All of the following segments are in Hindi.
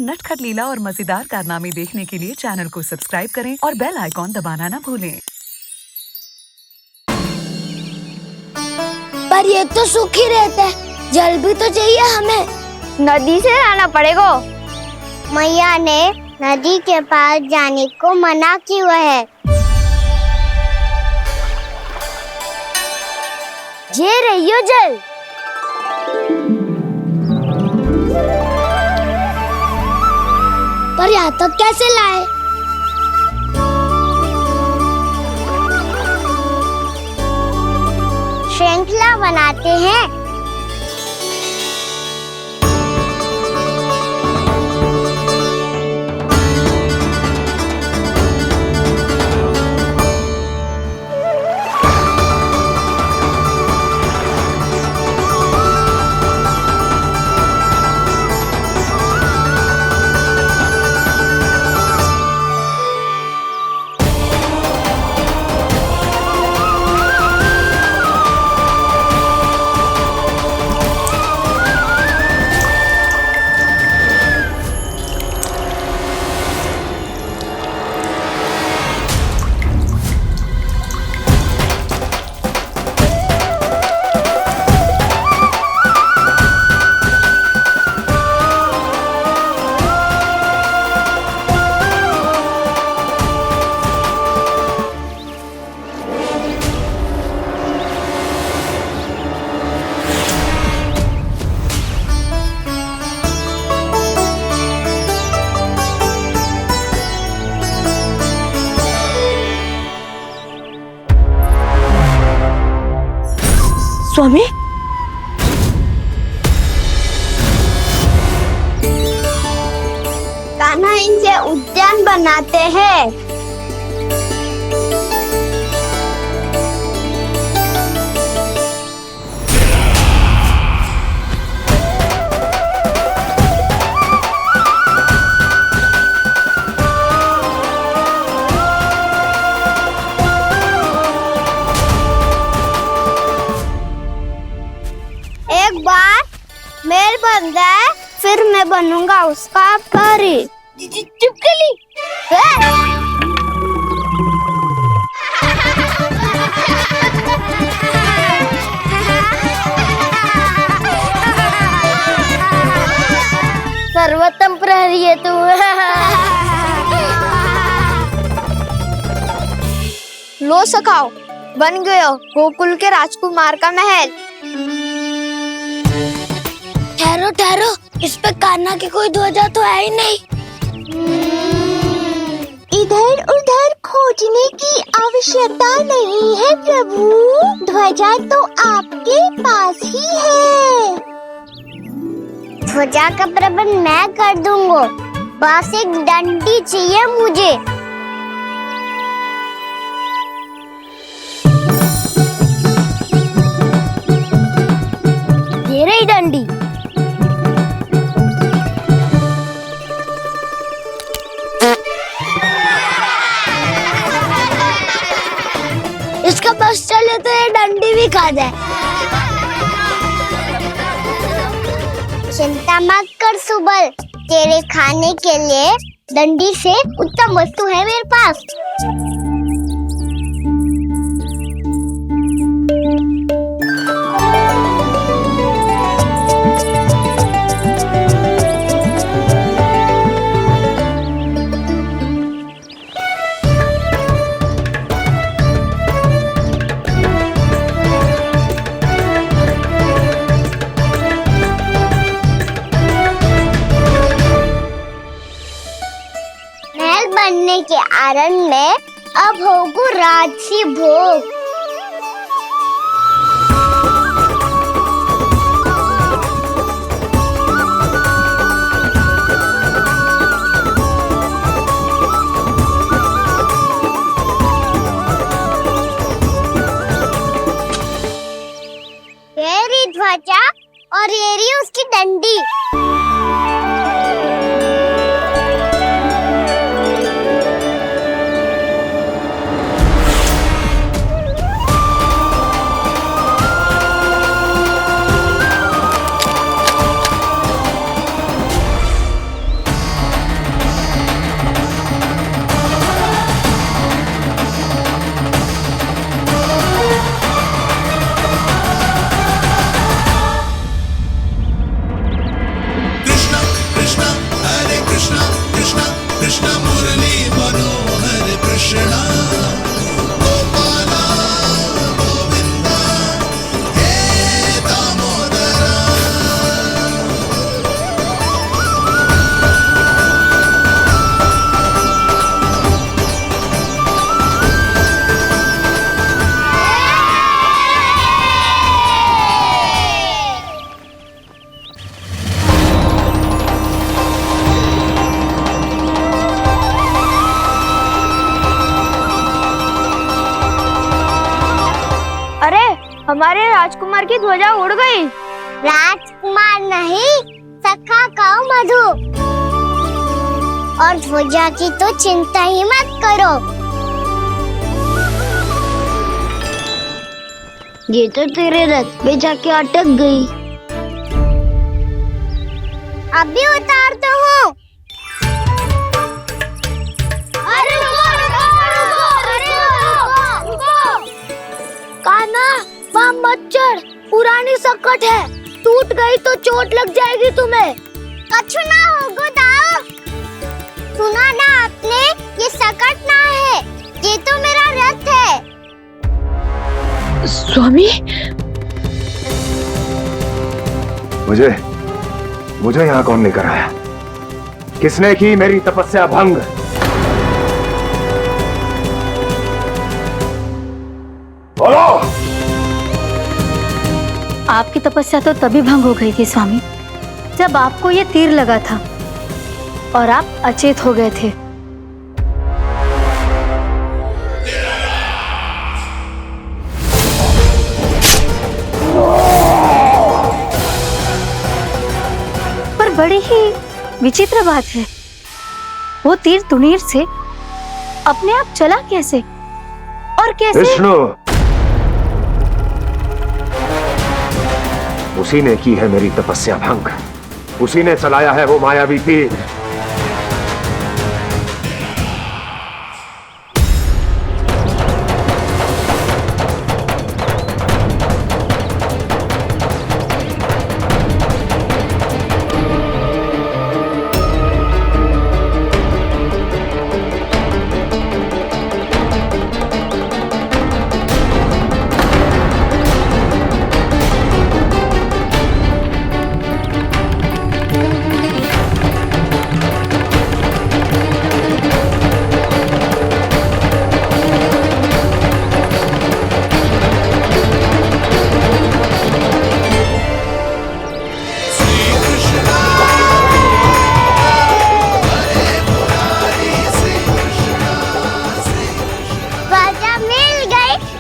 नटखट लीला और मजेदार कारनामे देखने के लिए चैनल को सब्सक्राइब करें और बेल आइकॉन दबाना न भूलें। पर ये तो सूख ही रहता है, जल भी तो चाहिए हमें। नदी से लाना पड़ेगा। मैया ने नदी के पास जाने को मना किया है। ये रहियो जल। पर यहाँ तक कैसे लाए? श्रृंखला बनाते हैं। स्वामी, कान्हा इनसे उद्यान बनाते हैं। एक बार मेल बन जाए फिर मैं बनूंगा उसका परी। चुपकली। सर्वोत्तम प्रहरी है तू। लो सखाओ, बन गयो गोकुल के राजकुमार का महल। ठहरो ठहरो, इस पे कान्हा की कोई ध्वजा तो है ही नहीं। इधर उधर खोजने की आवश्यकता नहीं है प्रभु, ध्वजा तो आपके पास ही है। ध्वजा का प्रबंध मैं कर दूंगा, बस एक डंडी चाहिए मुझे। ये रही डंडी। इसका बस चले तो ये डंडी भी खा जाए। चिंता मत कर सुबल, तेरे खाने के लिए डंडी से उत्तम वस्तु है मेरे पास। बनने के आरण में अब होगू राजसी भोग। ये ध्वजा और ये उसकी डंडी। कृष्ण मुरली मनोहर कृष्णा गोपाला गोविंदा हे दामोदरा। अरे हमारे राजकुमार की ध्वजा उड़ गई। राजकुमार नहीं, सखा कहो मधु। और ध्वजा की तो चिंता ही मत करो। ये तो तेरे रथ पे जाके अटक गई। अभी उतारता हूँ। अरे रुको, रुको, रुको, अरे रुको, रुको। कान्हा, वहाँ मत चढ़, पुरानी सकट है, टूट गई तो चोट लग जाएगी तुम्हें। कछु ना होगा दाऊ। सुना ना आपने, ये सकट ना है, ये तो मेरा रथ है। स्वामी, मुझे यहाँ कौन लेकर आया? किसने की मेरी तपस्या भंग? बोलो। आपकी तपस्या तो तभी भंग हो गई थी स्वामी, जब आपको ये तीर लगा था और आप अचेत हो गए थे। पर बड़ी ही विचित्र बात है, वो तीर तुनीर से अपने आप चला कैसे और कैसे? विष्णु, उसी ने की है मेरी तपस्या भंग, उसी ने चलाया है वो मायावी तीर।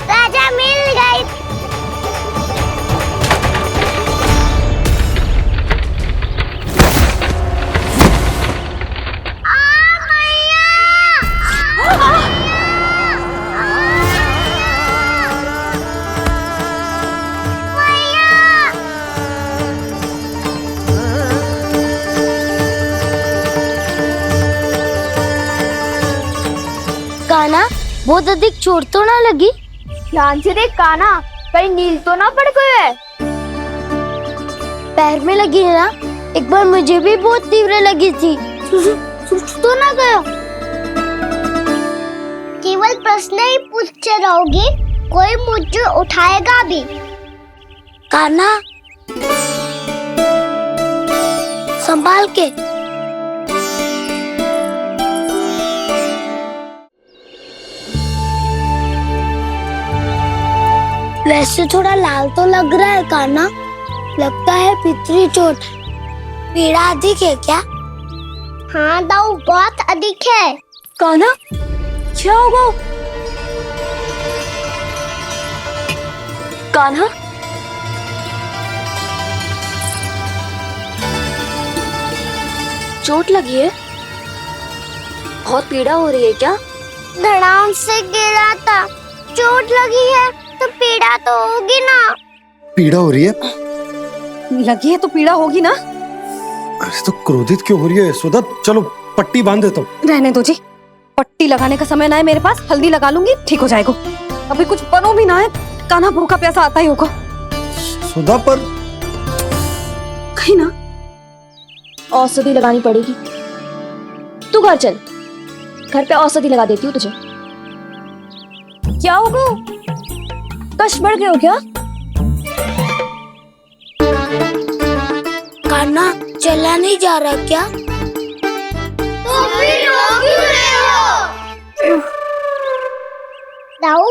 राजा मिल गई। कान्हा, बहुत अधिक चोट तो ना लगी? ध्यान से देख कान्हा, कहीं नील तो ना पड़ गए है। पैर में लगी है ना? एक बार मुझे भी बहुत तीव्र लगी थी। सुच तो ना गया? केवल प्रश्न ही पूछते रहोगे, कोई मुझे उठाएगा भी। कान्हा, संभाल के। वैसे थोड़ा लाल तो लग रहा है कान्हा, लगता है पितरी चोट। पीड़ा अधिक है क्या? हाँ दाऊ, बहुत अधिक है। कान्हा, क्या होगा? कान्हा, चोट लगी है? बहुत पीड़ा हो रही है क्या? धड़ाम से गिरा था, चोट लगी है तो पीड़ा तो होगी ना। पीड़ा हो रही है? लगी है तो पीड़ा होगी ना। अरे तो क्रोधित क्यों हो रही है यशोदा? चलो पट्टी बांध देता हूँ। रहने दो जी, पट्टी लगाने का समय ना है मेरे पास, हल्दी लगा लूंगी, ठीक हो जाएगा। अभी कुछ बनो भी ना है, कान्हा भूखा प्यासा आता ही होगा। सुधा पर कहीं ना औषधि लगानी पड़ेगी। तू घर चल, घर पे औषधि लगा देती हूँ तुझे। क्या होगा? कष्ट बढ़ गए हो क्या? कान्हा चला नहीं जा रहा क्या? तो फिर रो क्यों रहे हो? ताऊ,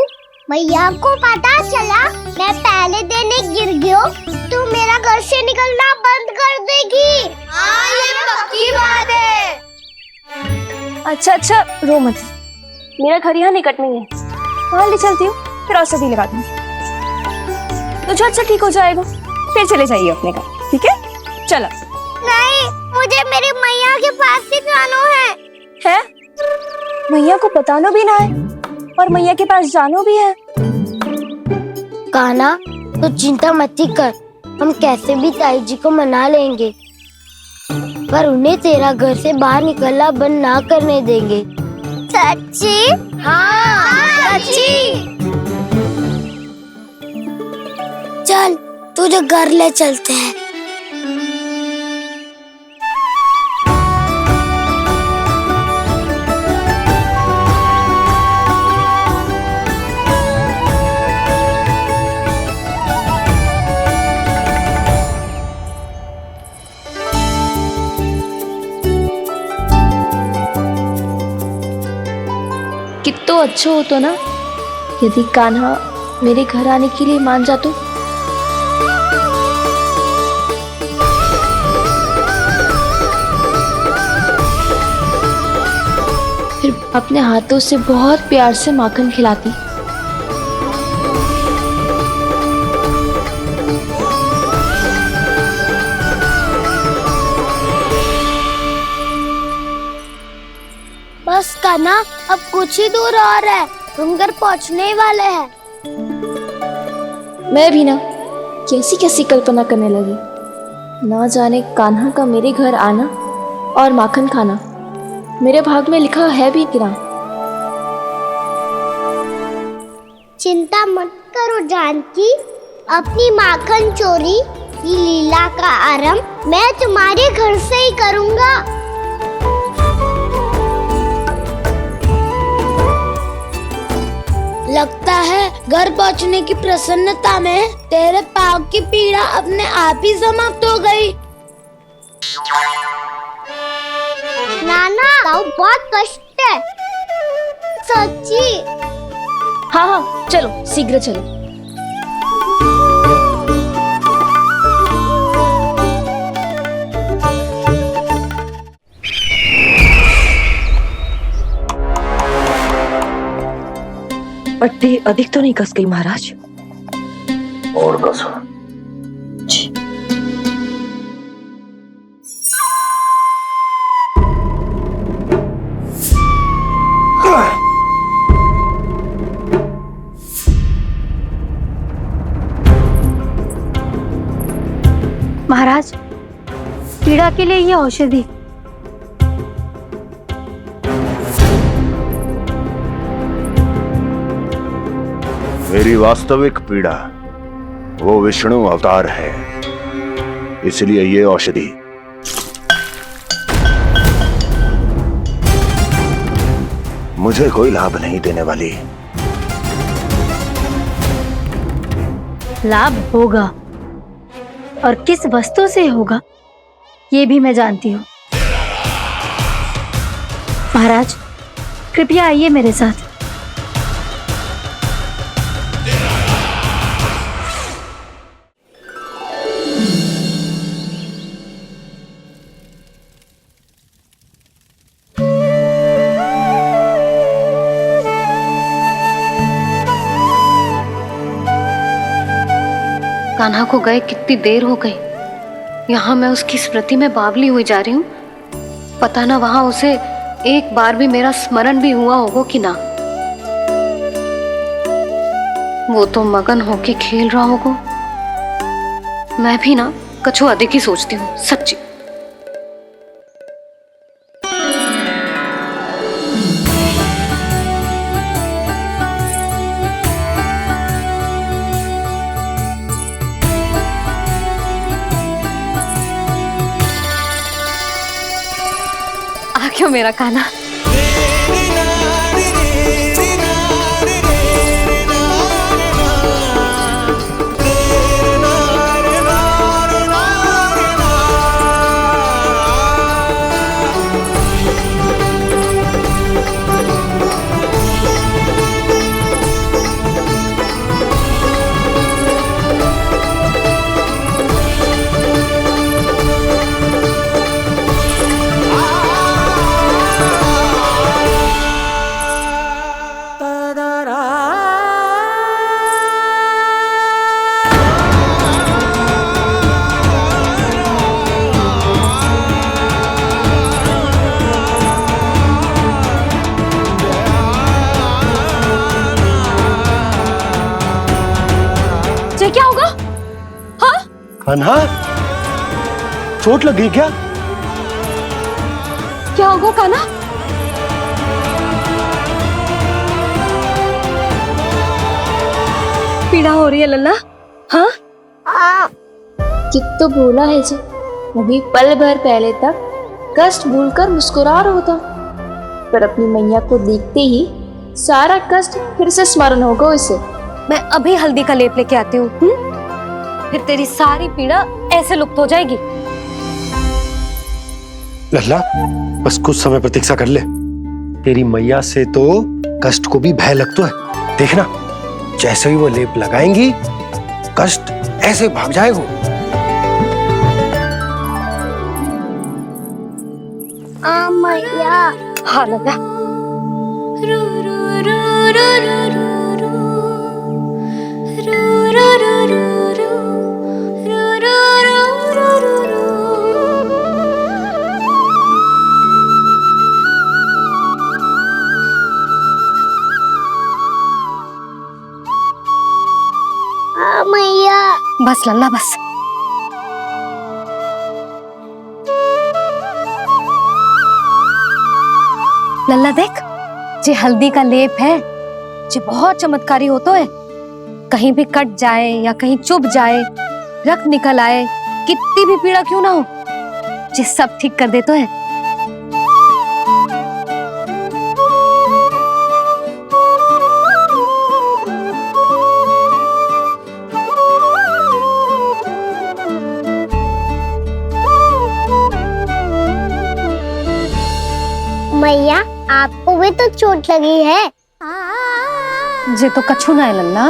मैया को पता चला मैं पहले दिन ही गिर गया तो मेरा घर से निकलना बंद कर देगी। हाँ, ये पक्की बात है। अच्छा रो मत, मेरा घर यहाँ निकट में है, वहाँ ले चलती हूँ, फिर औषधि लगा दूंगी तो झट से ठीक हो जाएगा। फिर चले जाइए अपने घर, ठीक है? चलो। नहीं, मुझे मेरी मैया के पास ही जाना है। मैया को बताना भी ना है और मैया के पास जानो भी है। कान्हा तो चिंता मत ही कर, हम कैसे भी ताई जी को मना लेंगे, पर उन्हें तेरा घर से बाहर निकलना बंद ना करने देंगे। सच्ची? हाँ, सच्ची। चल तुझे घर ले चलते हैं। कितना अच्छा हो तो ना यदि कान्हा मेरे घर आने के लिए मान जा तो। फिर अपने हाथों से बहुत प्यार से माखन खिलाती। बस कान्हा, अब कुछ ही दूर और है, तुम घर पहुंचने ही वाले हैं। मैं भी ना कैसी कैसी कल्पना करने लगी। ना जाने कान्हा का मेरे घर आना और माखन खाना मेरे भाग में लिखा है भी कि ना। चिंता मत करो जानकी, अपनी माखन चोरी की लीला का आरंभ मैं तुम्हारे घर से ही करूँगा। लगता है घर पहुंचने की प्रसन्नता में तेरे पाँव की पीड़ा अपने आप ही समाप्त हो गई। नाना, ताऊ बहुत कष्ट है। सच्ची? हाँ, चलो शीघ्र चलो। पट्टी अधिक तो नहीं कस गई महाराज? और कसो। महाराज, पीड़ा के लिए ये औषधि। मेरी वास्तविक पीड़ा वो विष्णु अवतार है, इसलिए ये औषधि मुझे कोई लाभ नहीं देने वाली। लाभ होगा, और किस वस्तु से होगा ये भी मैं जानती हूँ। महाराज, कृपया आइए मेरे साथ। कान्हा को गए कितनी देर हो गई। यहाँ मैं उसकी स्मृति में बावली हुई जा रही हूँ। पता ना वहां उसे एक बार भी मेरा स्मरण भी हुआ होगा कि ना। वो तो मगन होके खेल रहा होगा। मैं भी ना कछु अधिक ही सोचती हूँ सच्ची। आ क्यों मेरा कान्हा? कान्हा, चोट लग गई क्या? क्या होगा कान्हा? पीड़ा हो रही है लल्ला? हाँ कित तो बोला है जी, अभी पल भर पहले तक कष्ट भूलकर मुस्कुरा रहा था, पर अपनी मैया को देखते ही सारा कष्ट फिर से स्मरण होगा उसे। मैं अभी हल्दी का लेप लेके आती हूँ, फिर तेरी सारी पीड़ा ऐसे लुप्त हो जाएगी। लल्ला, बस कुछ समय प्रतीक्षा कर ले। तेरी मैया से तो कष्ट को भी भय लगता है। देखना, जैसे ही वो लेप लगाएंगी, कष्ट ऐसे भाग जाएगा। मैया। हाँ लल्ला। मैया। बस लल्ला बस। लल्ला देख, जे हल्दी का लेप है, जे बहुत चमत्कारी होता है। कहीं भी कट जाए या कहीं चुभ जाए, रक्त निकल आए, कितनी भी पीड़ा क्यों ना हो, जे सब ठीक कर देता है। मैया, आपको भी तो चोट लगी है। जे तो कछु ना है लल्ला।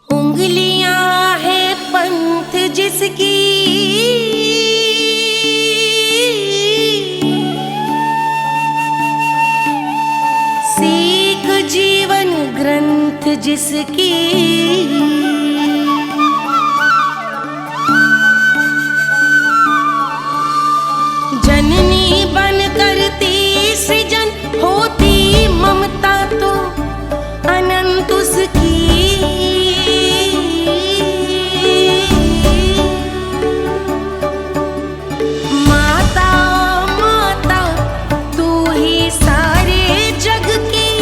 उंगलियां है पंथ जिसकी, सीख जीवन ग्रंथ जिसकी, जननी बन करती सृजन होती ममता तो अनंत उसकी। माता माता तू ही सारे जग की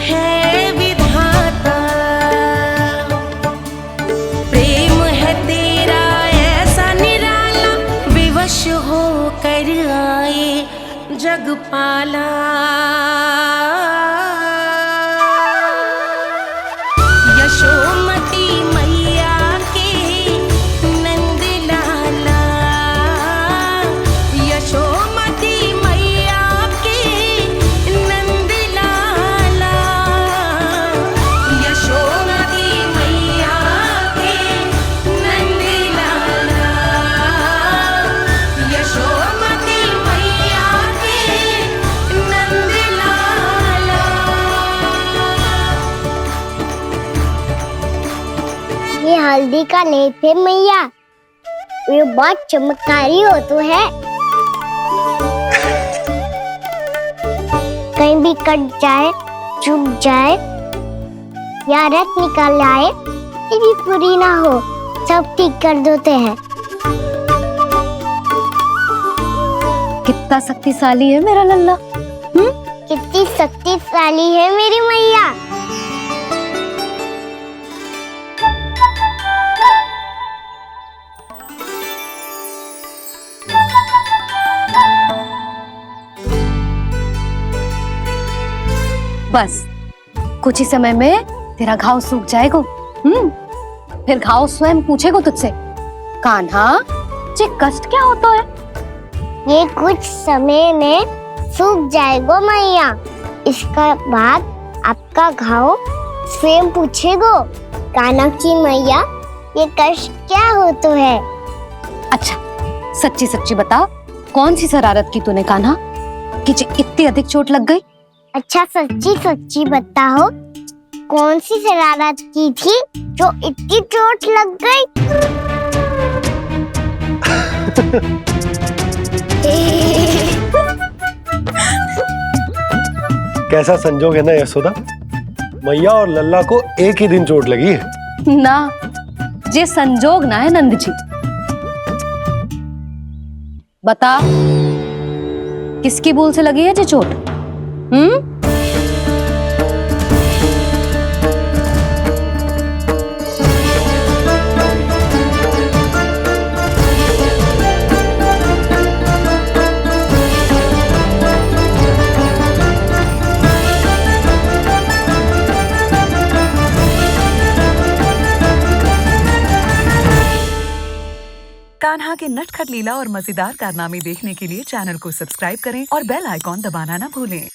है विधाता, प्रेम है तेरा ऐसा निराला, विवश हो कर आए जग पाला। यशोमती मैया के नंद लाला, यशोमती मैया के नंद लाला, यशोमती मैया के नंद लाला, यशोमती मैया के नंद लाला। ये हल्दी का लेप है मैया, ये बहुत चमत्कारी हो तो है। कहीं भी कट जाए, चुभ जाए या रक्त निकल आए, ये भी पूरी ना हो, सब ठीक कर देते हैं। कितना शक्तिशाली है मेरा लल्ला। कितनी शक्तिशाली है मेरी मैया। बस कुछ ही समय में तेरा घाव सूख जाएगा। फिर घाव स्वयं पूछेगा तुझसे, कान्हा जे कष्ट क्या होता है? ये कुछ समय में सूख जाएगा मैया। इसका बाद आपका घाव स्वयं पूछेगो, कान्हा की मैया ये कष्ट क्या होता है। अच्छा सच्ची सच्ची बता, कौन सी शरारत की तूने कान्हा कि इतनी अधिक चोट लग गई? अच्छा सच्ची सच्ची बताओ, कौन सी शरारत की थी जो इतनी चोट लग कैसा संजोग है ना यशोदा, मैया और लल्ला को एक ही दिन चोट लगी है। ना, जे संजोग ना है नंद जी। बता, किसकी भूल से लगी है जे चोट? कान्हा के नटखट लीला और मजेदार कारनामे देखने के लिए चैनल को सब्सक्राइब करें और बेल आइकॉन दबाना ना भूलें।